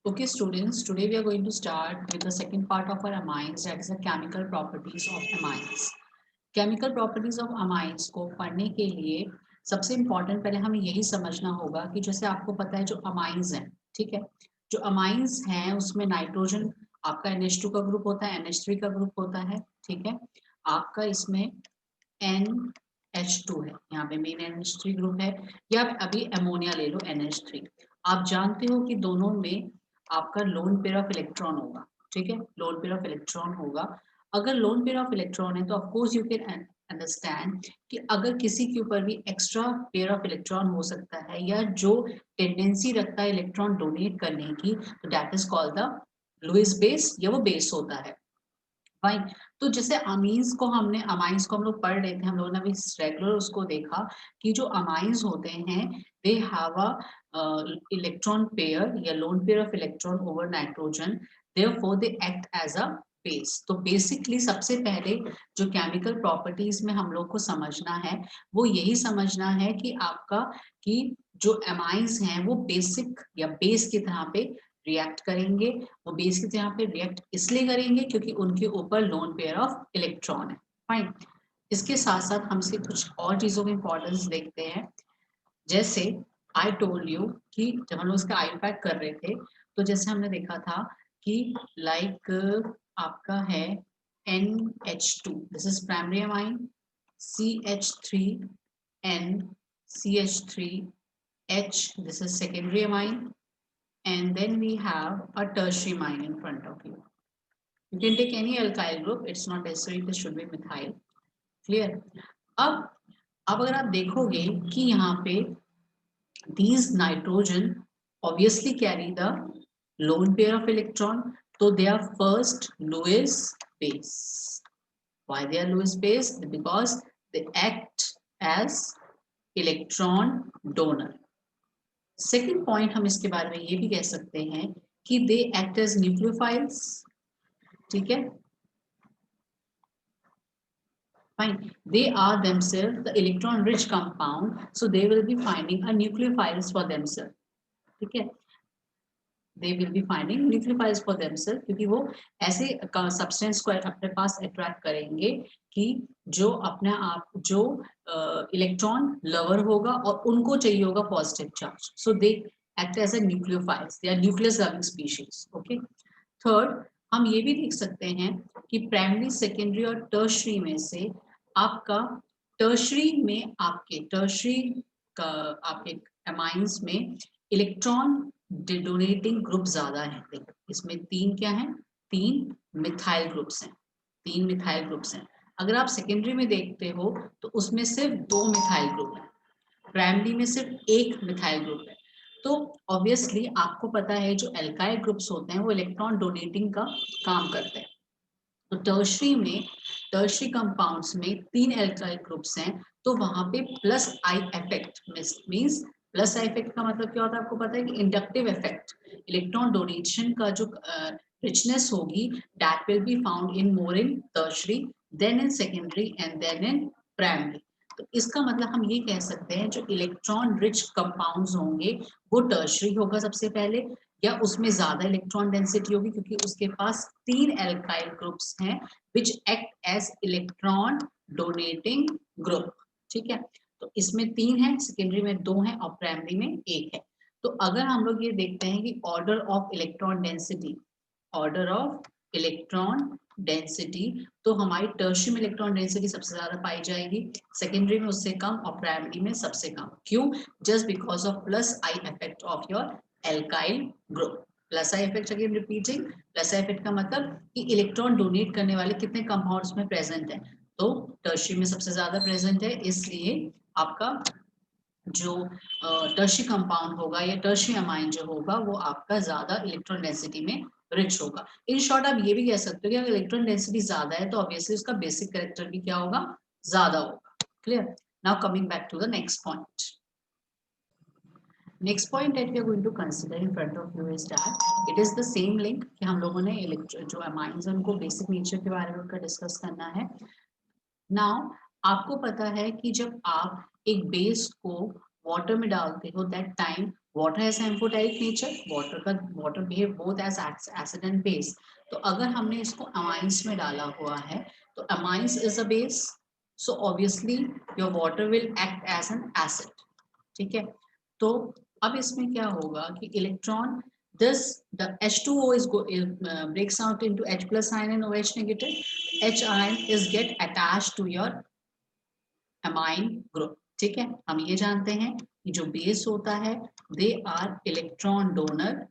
Okay, students, today we are going to start with the second part of our amines, that is the chemical properties of amines. Chemical properties of amines को पढ़ने के लिए सबसे important पहले हमें यही समझना होगा कि जैसे आपको पता है जो अमाइंस हैं, ठीक है, जो अमाइंस हैं उसमें नाइट्रोजन आपका NH2 का ग्रुप होता है, NH3 का ग्रुप होता है, ठीक है। आपका इसमें NH2 है, यहाँ पे मेन NH3 ग्रुप है, या अभी अमोनिया ले लो NH3। आप जानते हो कि दोनों में आपका लोन पेयर ऑफ इलेक्ट्रॉन होगा, ठीक है, लोन पेयर ऑफ इलेक्ट्रॉन होगा। अगर लोन पेयर ऑफ इलेक्ट्रॉन है तो of course you can understand कि अगर किसी के ऊपर भी एक्स्ट्रा पेयर ऑफ इलेक्ट्रॉन हो सकता है या जो टेंडेंसी रखता है इलेक्ट्रॉन डोनेट करने की, तो that is called the Lewis base, या वो बेस होता है। फाइन। तो जैसे अमीन्स को हमने अमाइंस को हम लोग पढ़ रहे थे, हम लोगों ने अभी रेगुलर उसको देखा कि जो अमाइंस होते हैं they have a electron pair या lone pair of electron over nitrogen, therefore they act as a base. तो बेसिकली सबसे पहले जो केमिकल प्रॉपर्टीज में हम लोग को समझना है वो यही समझना है कि आपका कि जो अमाइंस हैं वो बेसिक या बेस की तरह पे रिएक्ट करेंगे। वो बेस की तरह पे रिएक्ट इसलिए करेंगे क्योंकि उनके ऊपर लोन पेयर ऑफ इलेक्ट्रॉन है। फाइन। इसके साथ साथ हमसे कुछ और चीजों की इंपॉर्टेंस देखते हैं। जैसे आई टोल्ड यू कि जब हम लोग इसका आईपैक कर रहे थे तो जैसे हमने देखा था कि लाइक आपका है NH2, this is primary amine, CH3N, CH3H, this is secondary amine, and then we have a tertiary amine in front of you. You can take any alkyl group, it's not necessary this should be methyl. Clear? अब अगर आप देखोगे कि यहाँ पे these nitrogen obviously carry the lone pair of electron, so they are first Lewis base. Why they are Lewis base? Because they act as electron donor. Second point हम इसके बारे में ये भी कह सकते हैं कि दे एक्ट एज न्यूक्लियोफाइल्स, ठीक है, fine. They are themself the electron rich compound, so they will be finding a nucleophiles for themself, ठीक है, they will be finding nucleophiles for themself, क्योंकि वो ऐसे सब्सटेंस को अपने पास अट्रैक्ट करेंगे कि जो अपने आप जो इलेक्ट्रॉन लवर होगा और उनको चाहिए होगा positive charge, so they act as a nucleophiles, they are nucleus loving species. Okay. Third, हम ये भी देख सकते हैं कि प्राइमरी, सेकेंडरी और टर्शरी में से आपका टर्शरी में आपके टर्शरी का आपके अमाइंस में इलेक्ट्रॉन डोनेटिंग ग्रुप ज्यादा है। देखो इसमें तीन क्या है, तीन मिथाइल ग्रुप्स हैं, तीन मिथाइल ग्रुप्स हैं। अगर आप सेकेंडरी में देखते हो तो उसमें सिर्फ दो मिथाइल ग्रुप है, प्राइमरी में सिर्फ एक मिथाइल ग्रुप है। तो ऑब्वियसली आपको पता है जो एल्काइल ग्रुप्स होते हैं वो इलेक्ट्रॉन डोनेटिंग का काम करते हैं। तो टर्शरी में, टर्शरी कंपाउंड्स में तीन एल्काइल ग्रुप्स हैं, तो वहां पे plus I effect means, plus I effect का मतलब क्या होता है आपको पता है कि इंडक्टिव इफेक्ट, इलेक्ट्रॉन डोनेशन का जो रिचनेस होगी that will be found in more in tertiary than in secondary and then in primary. तो इसका मतलब हम ये कह सकते हैं जो इलेक्ट्रॉन रिच कंपाउंड्स होंगे वो टर्शरी होगा सबसे पहले, या उसमें ज्यादा इलेक्ट्रॉन डेंसिटी होगी क्योंकि उसके पास तीन एल्काइल ग्रुप्स हैं which act as electron donating group, ठीक है। तो इसमें तीन है, सेकेंडरी में दो है और प्राइमरी में एक है। तो अगर हम लोग ये देखते हैं कि order of electron density, order of electron density, तो हमारी टर्शरी में इलेक्ट्रॉन डेंसिटी सबसे ज्यादा पाई जाएगी, सेकेंडरी में उससे कम और प्राइमरी में सबसे कम। क्यों? Just because of plus I effect of your alkyl group. Plus I effect, again repeating, plus I effect का मतलब कि इलेक्ट्रॉन डोनेट करने वाले कितने कंपाउंड्स में प्रेजेंट है, तो टर्शरी में सबसे ज्यादा प्रेजेंट है, इसलिए आपका जो टर्शरी कंपाउंड होगा या टर्शरी अमाइन जो होगा वो आपका ज्यादा इलेक्ट्रॉन डेंसिटी में रिच होगा। इन शॉर्ट आप ये भी कह सकते हो कि अगर इलेक्ट्रॉन डेंसिटी ज्यादा है तो ऑब्वियसली उसका बेसिक कैरेक्टर भी क्या होगा, ज्यादा होगा। Clear? Now coming back to the next point. Next point that we are going to consider in front of you is that it is the same link कि हम लोगों ने जो अमाइंस है उनको बेसिक नेचर के बारे में डिस्कस करना है। नाउ आपको पता है कि जब आप एक बेस को वाटर में डालते हो that time water has amphoteric nature, water behave both as acid and base. तो अगर हमने इसको अमाइंस में डाला हुआ है तो amines is a base, so obviously your water will act as an acid, ठीक है। तो अब इसमें क्या होगा कि electron this the H2O breaks out into H plus ion and OH negative. H ion is get attached to your amine group, ठीक है। हम ये जानते हैं कि जो बेस होता है दे आर इलेक्ट्रॉन डोनर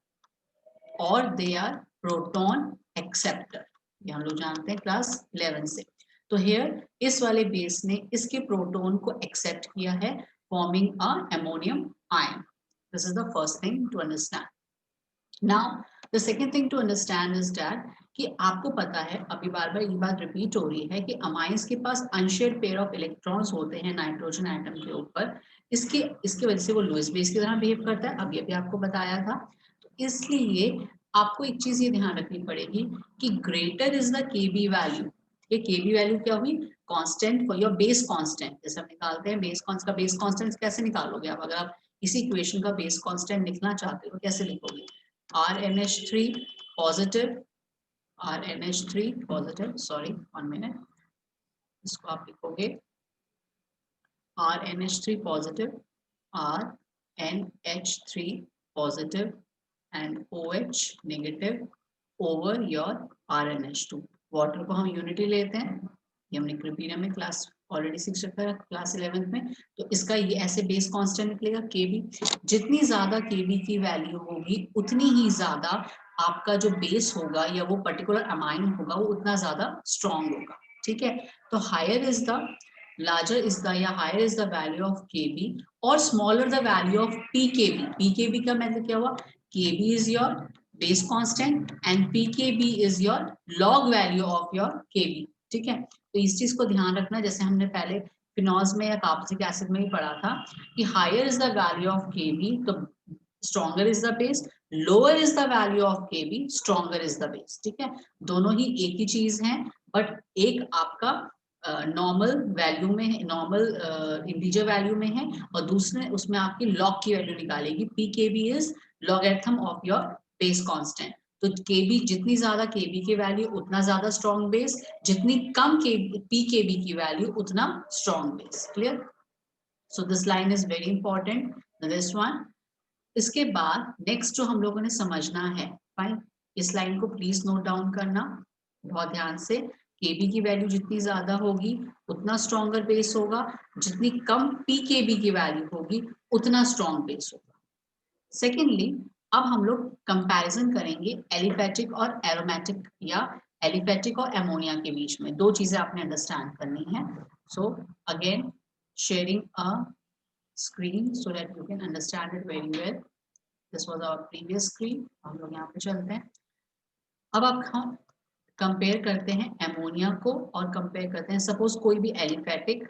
और दे आर प्रोटॉन एक्सेप्टर, ये हम लोग जानते हैं क्लास 11 से। तो हियर इस वाले बेस ने इसके प्रोटॉन को एक्सेप्ट किया है, forming a ammonium ion. This is the first thing to understand. Now the second thing to understand is that कि आपको पता है, अभी बार बार ये बात रिपीट हो रही है कि अमाइंस के पास अनशेयर्ड पेयर ऑफ इलेक्ट्रॉन्स होते हैं नाइट्रोजन एटम के ऊपर, इसकी वजह से वो लुईस बेस की तरह बिहेव करता है, अभी अभी आपको बताया था। तो इसलिए आपको एक चीज ये ध्यान रखनी पड़ेगी कि greater is the KB value. ये केबी वैल्यू क्या हुई, constant for your base constant. जैसे हम निकालते हैं बेस कांस्टेंट कैसे निकालोगे आप, अगर आप इसी इक्वेशन का बेस कांस्टेंट लिखना चाहते हो कैसे लिखोगे, RNH3 positive, RNH3 positive, sorry 1 minute, इसको आप लिखोगे RNH3 positive, RNH3 positive and OH negative over your RNH2। Water को हम यूनिटी लेते हैं, ये हमने क्रिपीरियम में क्लास ऑलरेडी सीख रखा है क्लास 11th में। तो इसका ये ऐसे बेस कांस्टेंट निकलेगा केबी। जितनी ज्यादा केबी की वैल्यू होगी उतनी ही ज्यादा आपका जो बेस होगा या वो पर्टिकुलर अमाइन होगा वो उतना ज्यादा स्ट्रॉन्ग होगा, ठीक है। तो higher is the larger is the या higher is the value of kb or smaller the value of pkb। pkb का मतलब क्या हुआ, kb is your base constant and pkb is your log value of your kb, ठीक है। तो इस चीज को ध्यान रखना, जैसे हमने पहले फिनॉल्स में या कार्बोक्सिलिक एसिड में ही पढ़ा था कि higher is the value of kb तो stronger is the base, lower is the value of kb stronger is the base, ठीक है। दोनों ही एक ही चीज है, बट एक आपका नॉर्मल वैल्यू में है, नॉर्मल इंटीजर वैल्यू में है, और दूसरे उसमें आपकी लॉग की वैल्यू निकालेगी। pkb is logarithm of your base constant. तो kb जितनी ज्यादा kb की वैल्यू उतना ज्यादा स्ट्रॉन्ग बेस, जितनी कम pkb की वैल्यू उतना strong base. Clear? So this line is very important, this one. इसके बाद नेक्स्ट जो हम लोगों ने समझना है, फाइन, इस लाइन को प्लीज नोट डाउन करना बहुत ध्यान से। केबी की वैल्यू जितनी ज्यादा होगी उतना स्ट्रॉन्गर बेस होगा, जितनी कम पीकेबी की वैल्यू होगी उतना स्ट्रॉन्ग बेस होगा। सेकेंडली अब हम लोग कंपैरिजन करेंगे एलिफेटिक और एरोमेटिक या एलिफेटिक और एमोनिया के बीच में। दो चीजें आपने अंडरस्टैंड करनी है। So again sharing a screen so that you can understand it very well. This was our previous screen, हम लोग यहाँ पे चलते हैं। अब आप हम कंपेयर करते हैं एमोनिया को और कंपेयर करते हैं सपोज कोई भी एलिफेटिक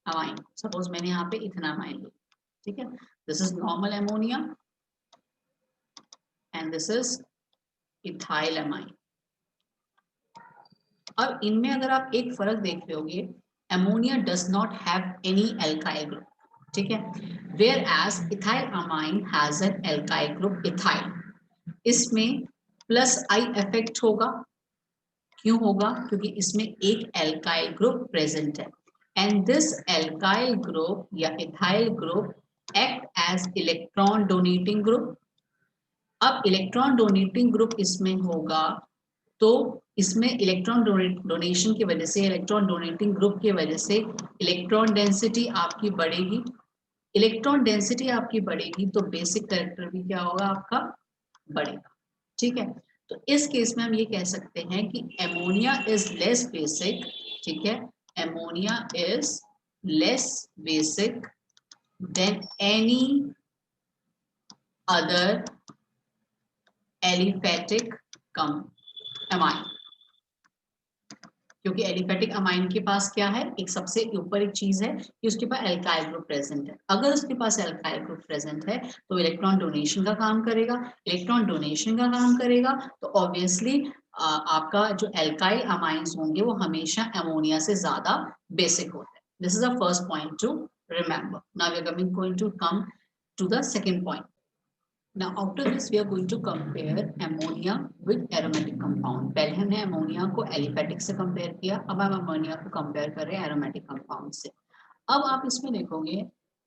अमाइन, सपोज मैंने यहाँ पे इथेनामाइन लिया, ठीक है। This is normal ammonia and this is ethyl amine. अब इनमें अगर आप एक फर्क देख लोगे, ammonia does not have any alkyl group, ठीक है, whereas ethyl amine has an alkyl group ethyl. इसमें प्लस आई इफेक्ट होगा, क्यों होगा, क्योंकि इसमें एक एल्काइल ग्रुप प्रेजेंट है एंड दिस एल्काइल ग्रुप या ethyl group act as electron donating group. अब इलेक्ट्रॉन डोनेटिंग ग्रुप इसमें होगा तो इसमें इलेक्ट्रॉन डोनेशन की वजह से, इलेक्ट्रॉन डोनेटिंग ग्रुप की वजह से इलेक्ट्रॉन डेंसिटी आपकी बढ़ेगी। इलेक्ट्रॉन डेंसिटी आपकी बढ़ेगी तो बेसिक कैरेक्टर भी क्या होगा आपका, बढ़ेगा, ठीक है। तो इस केस में हम ये कह सकते हैं कि एमोनिया इज लेस बेसिक, ठीक है, ammonia is less basic than any other aliphatic amine. क्योंकि एलिफेटिक अमाइन के पास क्या है, एक सबसे ऊपर एक चीज है कि उसके पास एल्काइल ग्रुप प्रेजेंट है। अगर उसके पास एल्काइल ग्रुप प्रेजेंट है तो इलेक्ट्रॉन डोनेशन का काम करेगा, इलेक्ट्रॉन डोनेशन का काम करेगा तो ऑब्वियसली आपका जो एल्काइल अमाइंस होंगे वो हमेशा एमोनिया से ज्यादा बेसिक होते हैं। This is the first point to remember. Now we are going to come to the second point. Now after this we are going to compare ammonia with aromatic compound. पहले हमने ammonia को aliphatic से compare किया, अब हम ammonia को compare कर रहे हैं एरोमेटिक कंपाउंड से। अब आप इसमें देखोगे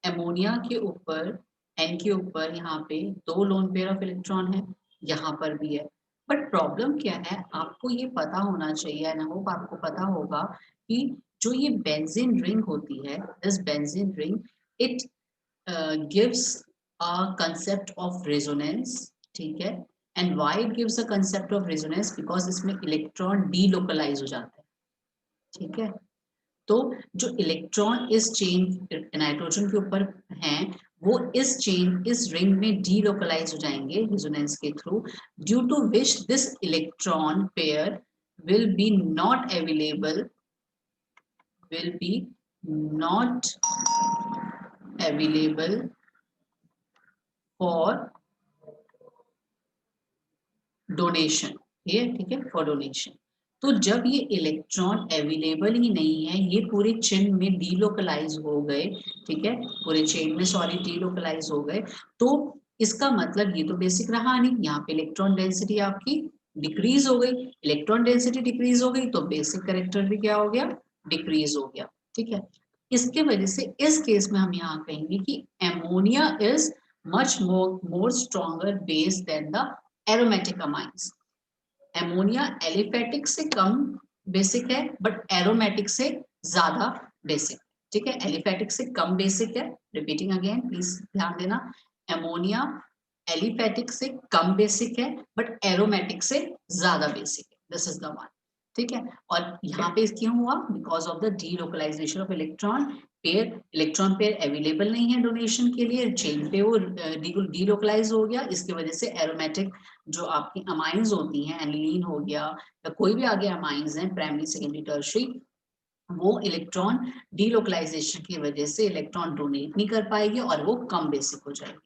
अमोनिया के ऊपर एन के ऊपर यहाँ पे 2 लोन पेयर ऑफ इलेक्ट्रॉन है, यहाँ पर भी है। बट प्रॉब्लम क्या है, आपको ये पता होना चाहिए, आई होप आपको पता होगा कि जो ये बेंजीन रिंग होती है, this benzene ring it gives a concept of resonance, ठीक है। and why it gives a concept of resonance, because इसमें इलेक्ट्रॉन डीलोकलाइज हो जाता है, ठीक है। तो जो इलेक्ट्रॉन इस चेन नाइट्रोजन के ऊपर हैं, वो इस चेन इस रिंग में डीलोकलाइज हो जाएंगे रेजोनेंस के थ्रू, due to which this electron pair will be not available will be not available for donation, ये ठीक है, फॉर डोनेशन। तो जब ये इलेक्ट्रॉन अवेलेबल ही नहीं है, ये पूरे चेन में डीलोकलाइज हो गए, ठीक है, पूरे चेन में सॉरी डीलोकलाइज हो गए, तो इसका मतलब ये तो बेसिक रहा नहीं, यहाँ पे इलेक्ट्रॉन डेंसिटी आपकी डिक्रीज हो गई। इलेक्ट्रॉन डेंसिटी डिक्रीज हो गई तो बेसिक कैरेक्टर भी क्या हो गया, डिक्रीज हो गया, ठीक है। इसके वजह से इस केस में हम यहाँ कहेंगे कि ammonia is much more stronger base than the aromatic amines. Ammonia aliphatic से कम बेसिक है बट एरोमेटिक से ज्यादा बेसिक, ठीक है। एलिफेटिक से कम बेसिक है, रिपीटिंग अगेन प्लीज ध्यान देना, एमोनिया एलिफेटिक से कम बेसिक है बट एरोमेटिक से ज्यादा बेसिक है, दिस इज द वन, ठीक है। और यहाँ पे क्यों हुआ, because of the delocalization of electron pair available नहीं है डोनेशन के लिए, चेन पे वो डीलोकलाइज हो गया, इसकी वजह से एरोमेटिक जो आपकी अमाइंस होती हैं, एनिलीन हो गया या कोई भी आगे अमाइंस हैं प्राइमरी सेकेंडरी टर्शियरी, वो इलेक्ट्रॉन डीलोकलाइजेशन की वजह से इलेक्ट्रॉन डोनेट नहीं कर पाएगी और वो कम बेसिक हो जाएगी।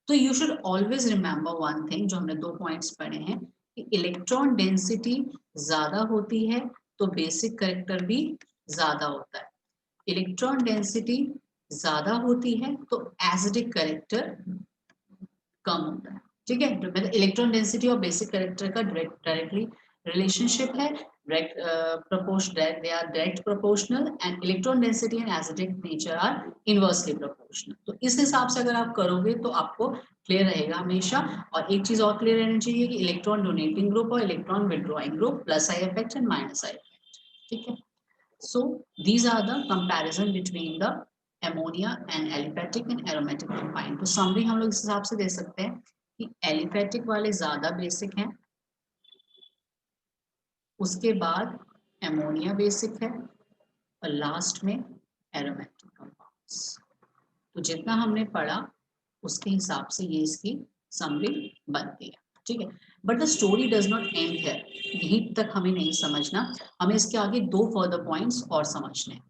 तो you should always remember one thing, जो हमने 2 पॉइंट्स पढ़े हैं, कि इलेक्ट्रॉन डेंसिटी ज्यादा होती है तो बेसिक कैरेक्टर भी ज्यादा होता है, इलेक्ट्रॉन डेंसिटी ज्यादा होती है तो एसिडिक कैरेक्टर कम होता है, ठीक है। मतलब इलेक्ट्रॉन डेंसिटी और बेसिक कैरेक्टर का डायरेक्टली रिलेशनशिप है, they are direct proportional, and electron density and acidic nature are inversely proportional. तो इस हिसाब से अगर आप करोगे तो आपको क्लियर रहेगा हमेशा। और एक चीज और क्लियर रहनी चाहिए कि इलेक्ट्रॉन डोनेटिंग ग्रुप और electron withdrawing group, plus I effect and minus I effect, ठीक है। So these are the comparison between the ammonia and aliphatic and aromatic combined. तो summary हम लोग इस हिसाब से दे सकते हैं कि aliphatic वाले ज्यादा बेसिक हैं, उसके बाद ammonia बेसिक है और लास्ट में aromatic compounds। तो जितना हमने पढ़ा उसके हिसाब से ये इसकी summary बनती है, ठीक है। But the story does not and here, यहीं तक हमें नहीं समझना, हमें इसके आगे 2 फर्दर पॉइंट्स और समझने हैं।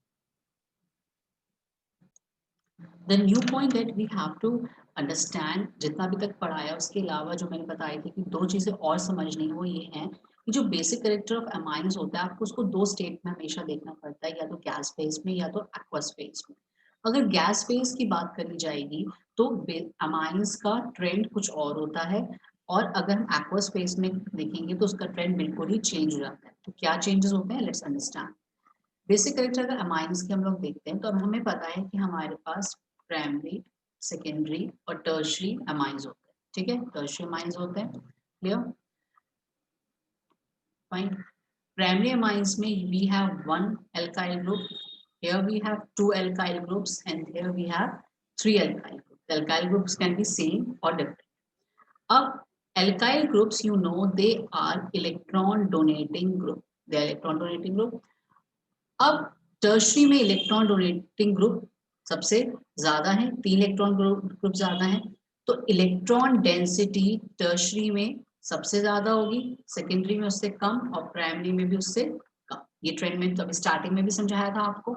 The new point that we have to understand, जितना अभी तक पढ़ाया उसके अलावा जो मैंने बताई थी कि 2 चीजें और समझनी है, वो ये है कि जो बेसिक कैरेक्टर ऑफ अमाइंस होता है आपको उसको 2 स्टेट में हमेशा देखना पड़ता है, या तो गैस फेज में या तो एक्वस फेज में। अगर गैस फेज की बात करी जाएगी तो अमाइंस का ट्रेंड कुछ और होता है, और अगर हम एक्वस फेज में देखेंगे तो उसका ट्रेंड बिल्कुल ही चेंज हो जाता है। तो क्या चेंजेस होते हैं, लेट्स अंडरस्टैंड। बेसिक कैरेक्टर अगर अमाइंस के हम लोग देखते हैं तो अब हमें पता है कि हमारे पास प्राइमरी, सेकेंडरी और टर्शियरी अमाइंस होते हैं, ठीक है, टर्शियरी अमाइंस होते हैं, क्लियर, फाइन। प्राइमरी अमाइंस में we have 1 alkyl group, here we have 2 alkyl groups and here we have 3 alkyl groups. The alkyl groups can be same or different. अब alkyl groups, you know, they are electron donating group, they are electron donating group। अब tertiary में electron donating group सबसे ज्यादा है, 3 electron group ज्यादा है, तो electron density tertiary में सबसे ज्यादा होगी, सेकेंडरी में उससे कम और प्राइमरी में भी उससे कम। ये ट्रेंड में तो अभी स्टार्टिंग में भी समझाया था आपको।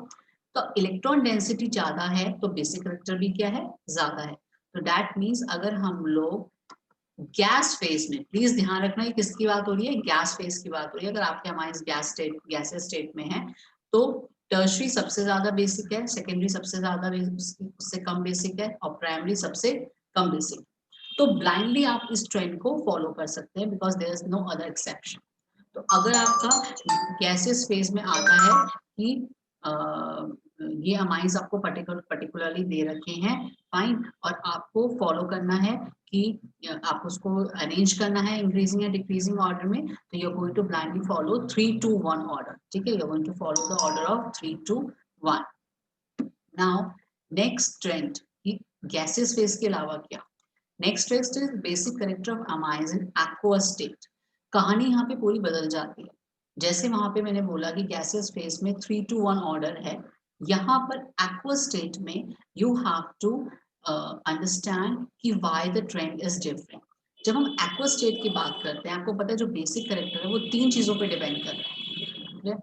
तो इलेक्ट्रॉन डेंसिटी ज्यादा है तो बेसिक कैरेक्टर भी क्या है, ज्यादा है। तो दैट मीन्स अगर हम लोग गैस फेज में, प्लीज ध्यान रखना ये किसकी बात हो रही है, गैस फेज की बात हो रही है। अगर आपके अमाइंस गैसेस स्टेट में है तो टर्शरी सबसे ज्यादा बेसिक है, सेकेंडरी सबसे ज्यादा उससे कम बेसिक है और प्राइमरी सबसे कम बेसिक। तो ब्लाइंडली आप इस ट्रेंड को फॉलो कर सकते हैं because there is no other exception. तो अगर आपका गैसेस फेज में आता है कि ये अमाइंस आपको पर्टिकुलरली दे रखे हैं, फाइन, और आपको फॉलो करना है कि आप उसको अरेंज करना है इंक्रीजिंग या डिक्रीजिंग ऑर्डर में, तो you are going to blindly follow 3-2-1 order. ठीक है, you are going to follow the order of 3-2-1। Now next trend, gases phase के अलावा क्या, next test is basic character of amines in aqueous state. कहानी यहाँ पे पूरी बदल जाती है। जैसे वहां पे मैंने बोला कि गैसेस फेज में 3-2-1 ऑर्डर है, यहाँ पर एक्वस स्टेट में यू हैव टू अंडरस्टैंड कि why the trend is different. जब हम एक्वस स्टेट की बात करते हैं, आपको पता है जो बेसिक कैरेक्टर है वो 3 चीजों पे डिपेंड कर रहा है।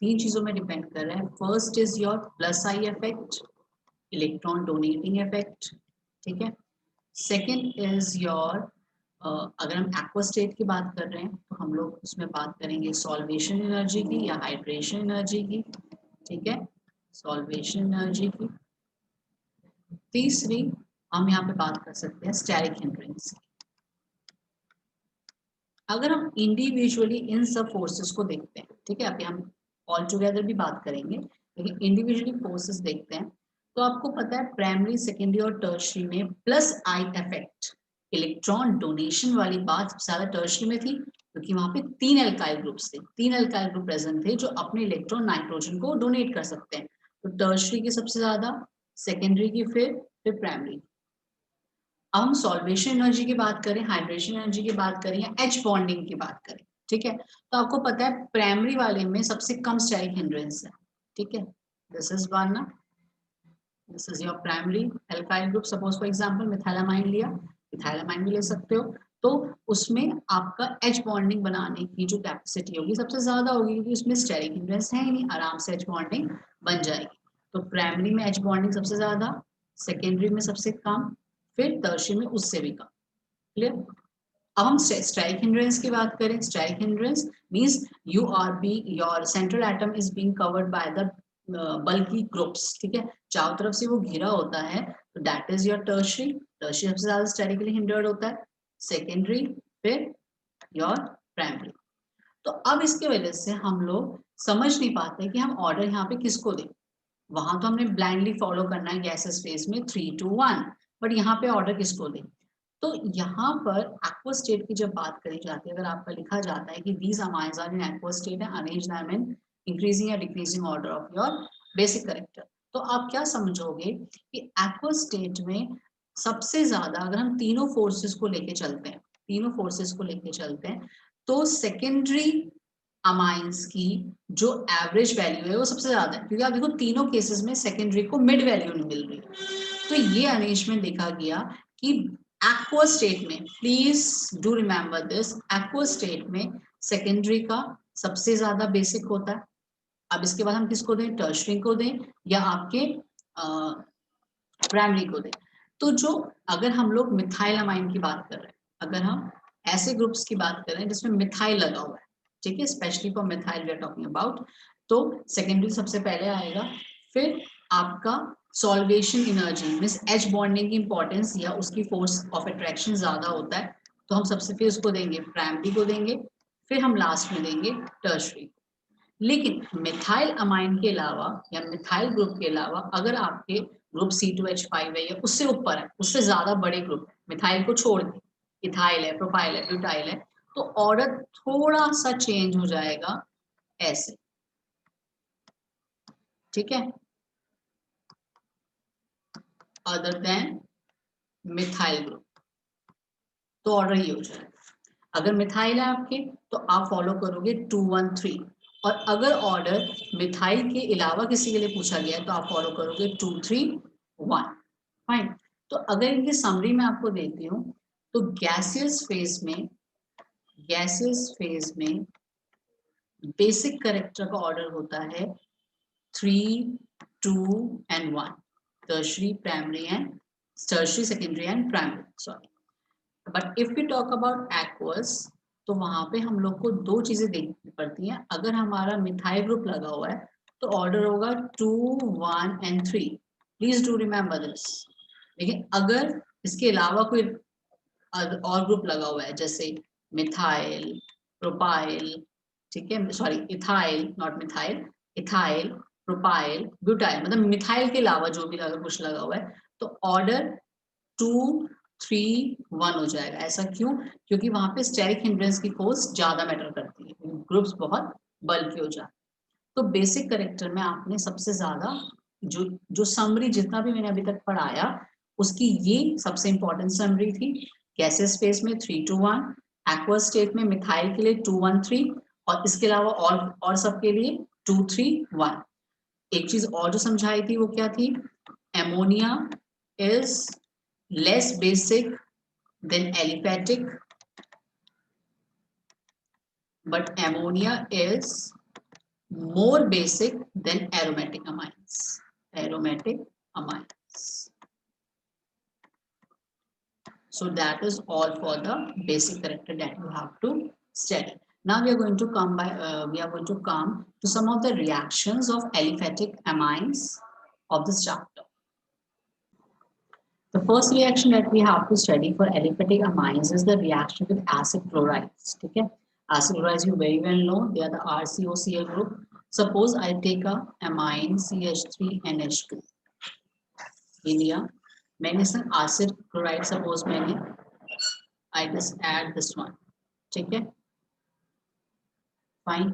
3 चीजों में डिपेंड कर रहा है। First is your plus I effect, electron donating effect, ठीक है। सेकेंड इज योर, अगर हम एक्वा स्टेट की बात कर रहे हैं तो हम लोग उसमें बात करेंगे सॉल्वेशन एनर्जी की या हाइड्रेशन एनर्जी की, ठीक है, सॉल्वेशन एनर्जी की। तीसरी हम यहाँ पे बात कर सकते हैं स्टेरिक हिंड्रेंस की। अगर हम इंडिविजुअली इन सब फोर्सेस को देखते हैं, ठीक है, अभी हम ऑल टुगेदर भी बात करेंगे, लेकिन इंडिविजुअली फोर्सेस देखते हैं, तो आपको पता है प्राइमरी, सेकेंडरी और टर्शरी में plus I effect, electron donation वाली बात सबसे ज्यादा टर्शरी में थी, क्योंकि वहां पे 3 एल्काइल ग्रुप्स थे, 3 एल्काइल ग्रुप प्रेजेंट थे जो अपने इलेक्ट्रॉन नाइट्रोजन को डोनेट कर सकते हैं। तो टर्शरी की सबसे ज्यादा, सेकेंडरी की फिर प्राइमरी। अब हम सॉल्वेशन एनर्जी की बात करें, हाइड्रेशन एनर्जी की बात करें या एच बॉन्डिंग की बात करें, ठीक है, तो आपको पता है प्राइमरी वाले में सबसे कम स्टेरिक हिंड्रेंस है, ठीक है, दिस इज वन ना, this is your primary alkyl group. Suppose for example methylamine लिया, मिथाइलामाइन भी ले सकते हो, तो उसमें आपका एच बॉन्डिंग बनाने की जो कैपेसिटी होगी सबसे ज्यादा होगी, क्योंकि उसमें स्टेरिक हिंड्रेंस है ही नहीं, आराम से एच बॉन्डिंग बन जाएगी। तो प्राइमरी में एच बॉन्डिंग सबसे ज्यादा, सेकेंडरी में सबसे कम, फिर टर्शियरी में उससे भी कम। क्लियर। अब हम स्टेरिक हिंड्रेंस की बात करें, steric hindrance means you are be your central atom is being covered by the bulky groups, ठीक है, चारों तरफ से वो घिरा होता है, तो that is your tertiary. Tertiary सबसे ज्यादा स्टेरिकली हिंडर्ड होता है, सेकेंडरी, फिर योर प्राइमरी। तो अब इसकी वजह से हम लोग समझ नहीं पाते कि हम ऑर्डर यहाँ पे किसको दें। वहां तो हमने ब्लाइंडली फॉलो करना है गैसेस फेज में 3-2-1, बट यहाँ पे ऑर्डर किसको दें। तो यहाँ पर एक्वा स्टेट की जब बात करी जाती है, अगर आपका लिखा जाता है कि these amines are in aqueous state and arrange them in increasing या decreasing order of your basic character, तो आप क्या समझोगे कि एक्वा स्टेट में सबसे ज्यादा, अगर हम तीनों फोर्सेस को लेके चलते हैं, तीनों फोर्सेस को लेके चलते हैं, तो सेकेंडरी अमाइंस की जो एवरेज वैल्यू है वो सबसे ज्यादा है, क्योंकि आप देखो तीनों केसेस में सेकेंडरी को मिड वैल्यू नहीं मिल रही है। तो ये अरेंजमेंट देखा गया कि एक्वा स्टेट में, please do remember this, aqua state में सेकेंडरी का सबसे ज्यादा बेसिक होता है। अब इसके बाद हम किसको दें, टर्शरी को दें या आपके प्राइमरी को दें। तो जो, अगर हम लोग मिथाइल अमाइन की बात कर रहे हैं, अगर हम ऐसे ग्रुप्स की बात कर रहे हैं जिसमें मिथाइल लगा हुआ है, ठीक है, specially for methyl we are talking about, तो सेकेंडरी सबसे पहले आएगा, फिर आपका solvation energy means H bonding की इंपॉर्टेंस या उसकी फोर्स ऑफ अट्रैक्शन ज्यादा होता है, तो हम सबसे फिर उसको देंगे, प्राइमरी को देंगे, फिर हम लास्ट में देंगे टर्शरी। लेकिन मिथाइल अमाइन के अलावा या मिथाइल ग्रुप के अलावा अगर आपके ग्रुप C2H5 है या उससे ऊपर है, उससे ज्यादा बड़े ग्रुप है, मिथाइल को छोड़ के इथाइल है, प्रोपाइल है, ब्यूटाइल है, तो ऑर्डर थोड़ा सा चेंज हो जाएगा ऐसे, ठीक है, अदर देन मिथाइल ग्रुप, तो ऑर्डर ये हो जाएगा। अगर मिथाइल है आपके तो आप फॉलो करोगे 2-1-3, और अगर ऑर्डर मिथाइल के अलावा किसी के लिए पूछा गया है तो आप फॉलो करोगे 2-3-1, फाइन। तो अगर इनकी समरी में आपको देती हूँ, तो गैसियस फेज में, गैसियस फेज में बेसिक कैरेक्टर का ऑर्डर होता है 3-2-1, tertiary, primary and tertiary, secondary and primary, sorry. But if we talk about aqueous, तो वहां पे हम लोग को दो चीजें देखनी पड़ती हैं। अगर हमारा मिथाइल ग्रुप लगा हुआ है तो ऑर्डर होगा 2-1-3, प्लीज डू रिमेम्बर दिस। लेकिन अगर इसके अलावा कोई और ग्रुप लगा हुआ है, जैसे मिथाइल, प्रोपाइल, ठीक है, sorry ethyl, not methyl, ethyl, propyl, butyl, मतलब मिथाइल के अलावा जो भी लगा कुछ लगा हुआ है, तो ऑर्डर 2, 3, 1 हो जाएगा। ऐसा क्यों? क्योंकि वहां पे स्टेरिक हिंड्रेंस की फोर्स ज्यादा मैटर करती है, ग्रुप्स बहुत बल्की हो जाते। तो बेसिक करेक्टर में आपने सबसे ज्यादा जो जो समरी जितना भी मैंने अभी तक पढ़ाया उसकी ये सबसे इंपॉर्टेंट समरी थी। गैसेस फेज में 3 to 1, एक्वस स्टेट में मिथाइल के लिए 2, 1, 3, और इसके अलावा और सबके लिए 2, 3, 1। एक चीज और जो समझाई थी वो क्या थी? Ammonia is less basic than aliphatic, but ammonia is more basic than aromatic amines. Aromatic amines. So that is all for the basic character that you have to study. Now we are going to come to some of the reactions of aliphatic amines of this chapter. The first reaction that we have to study for aliphatic amines is the reaction with acid chlorides. Okay, acid chlorides you very well know, they are the RCOCl group. Suppose I take a amine CH3NH2 in here. मैंने some acid chloride suppose मैंने I just add this one. ठीक है, fine.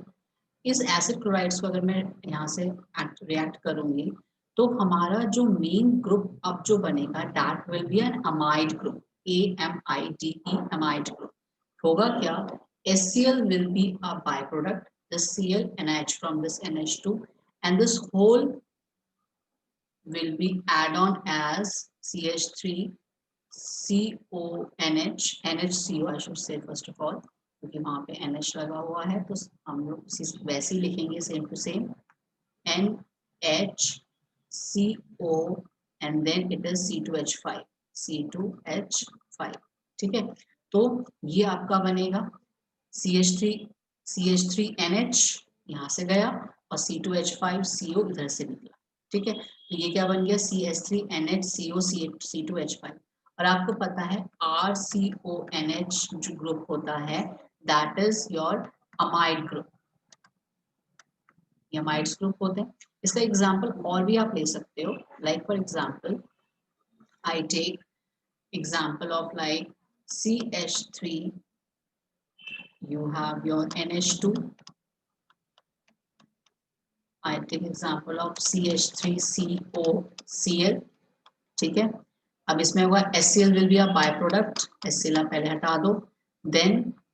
इस acid chlorides को अगर मैं यहाँ से रिएक्ट करूंगी तो हमारा जो मेन ग्रुप अब जो बनेगा that will be an amide group, AMIDE amide group. होगा क्या? HCl will be a byproduct, the Cl NH from this NH2, and this whole will be add on as CH3 CONH, NHCO I should say first of all, क्योंकि वहां पे NH लगा हुआ है तो हम लोग वैसे ही लिखेंगे same to same NHCO and then it is C2H5, C2H5। ठीक है, तो ये आपका बनेगा CH3NH यहाँ से गया और C2H5CO इधर से निकला। ठीक है, तो ये क्या बन गया? CH3NHCO C2H5। और आपको पता है RCONH जो ग्रुप होता है that is your amide group, ये अमाइड्स ग्रुप होते हैं। इसका एग्जांपल और भी आप ले सकते हो, like for example I take example of like CH3, you have your NH2, I take example of CH3COCl। ठीक है, अब इसमें होगा HCl will be a byproduct, HCl आप पहले हटा दो, then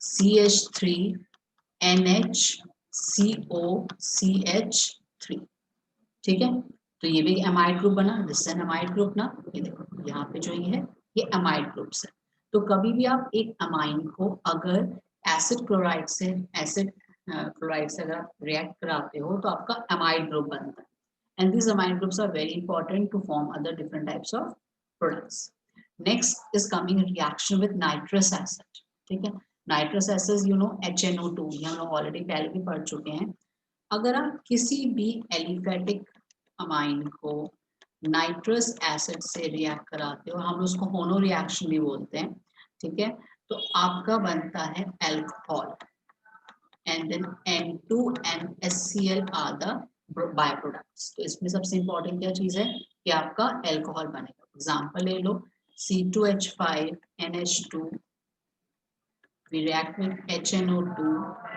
CH3NHCOCH3। ठीक है, तो ये भी एमाइड ग्रुप बना, दिस इज एमाइड ग्रुप ना। ये देखो यहाँ पे जो ये है ये एमाइड ग्रुप्स है। तो कभी भी आप एक अमाइन को अगर एसिड क्लोराइड से अगर आप रिएक्ट कराते हो तो आपका अमाइड ग्रुप बनता है। And this amide groups are very important to form other different types of products. Next is coming reaction with nitrous acid. ठीक है, nitrous acid you know HNO2, ये हम लोग ऑलरेडी पहले भी पढ़ चुके हैं। अगर आप किसी भी एलिफेटिक अमाइन को नाइट्रस एसिड से रिएक्ट कराते हो, हम उसको होनो रिएक्शन भी बोलते हैं। ठीक है, तो आपका बनता है alcohol and then N2 and HCl are the by products. तो इसमें सबसे इंपॉर्टेंट क्या चीज है कि आपका अल्कोहल बनेगा। एग्जांपल ले लो C2H5NH2 we react with HNO2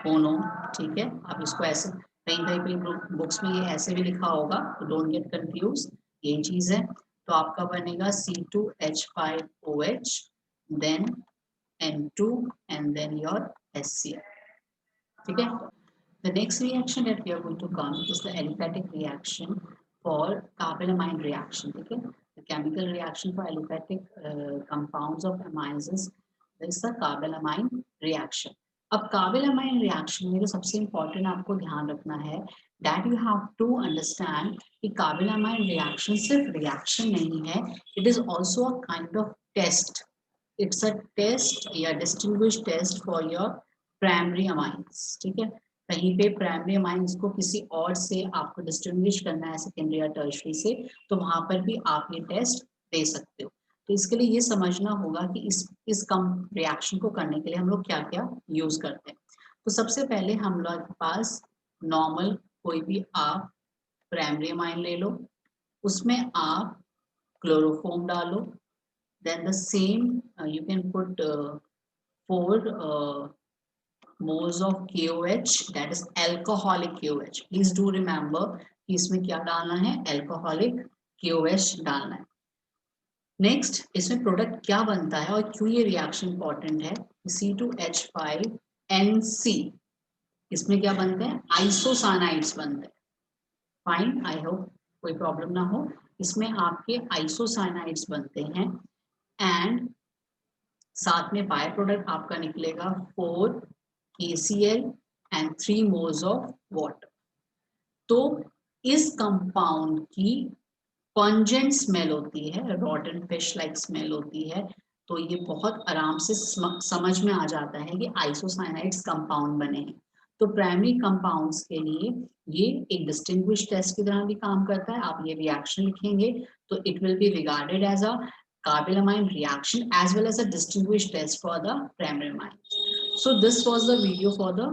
होनो। ठीक है, अब इसको ऐसे कहीं कहीं पे बुक्स में ये ऐसे भी लिखा होगा तो डोंट गेट कंफ्यूज, यही चीज है। तो आपका बनेगा C2H5OH then N2 and then your HCl। ठीक है, the next reaction that we are going to come is the aliphatic reaction for carbylamine reaction. ठीक है, the chemical reaction for aliphatic compounds of amines is the carbylamine reaction। अब कार्बेलामाइन reaction में जो सबसे important आपको ध्यान रखना है that you have to understand कि कार्बेलामाइन रिएक्शन सिर्फ रिएक्शन नहीं है, it is also a kind of test. It's a test या distinguish test for your primary amines. ठीक है, कहीं पे प्राइमरी अमाइंस को किसी और से आपको डिस्टिंग्विश करना है सेकेंडरी या टर्शरी से, तो वहां पर भी आप ये टेस्ट दे सकते हो। तो इसके लिए ये समझना होगा कि इस कम रिएक्शन को करने के लिए हम लोग क्या क्या यूज करते हैं। तो सबसे पहले हम लोग के पास नॉर्मल कोई भी आप प्राइमरी अमाइन ले लो, उसमें आप क्लोरोफॉर्म डालो, then the same you can put 4 moles of KOH, that is alcoholic KOH. Please do remember कि इसमें क्या डालना है, alcoholic KOH डालना है। नेक्स्ट इसमें प्रोडक्ट क्या बनता है और क्यों ये रिएक्शन इंपॉर्टेंट है, C2H5NC, इसमें क्या बनते हैं, आइसोसाइनाइड्स बनते हैं। फाइन, आई होप कोई प्रॉब्लम ना हो। इसमें आपके आइसोसाइनाइड्स बनते हैं एंड साथ में बाय प्रोडक्ट आपका निकलेगा 4 KCl and 3 moles of water. तो इस कंपाउंड की पंजेंट स्मेल होती है, रॉटन फिश लाइक स्मेल होती है। तो ये बहुत आराम से समझ में आ जाता है कि आइसोसाइनाइड्स कंपाउंड बने हैं। तो प्राइमरी कंपाउंड्स के लिए ये एक डिस्टिंग्विश टेस्ट की तरह भी काम करता है। आप ये रिएक्शन लिखेंगे तो it will be regarded as a carbylamine reaction as well as a distinguished test for the primary amine. So this was the video for the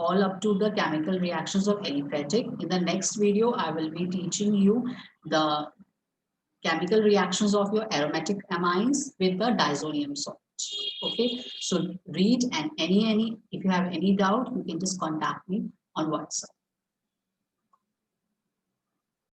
all up to the chemical reactions of aliphatic. In the next video, I will be teaching you the chemical reactions of your aromatic amines with the diazonium salt. Okay, so read, and any if you have any doubt, you can just contact me on WhatsApp.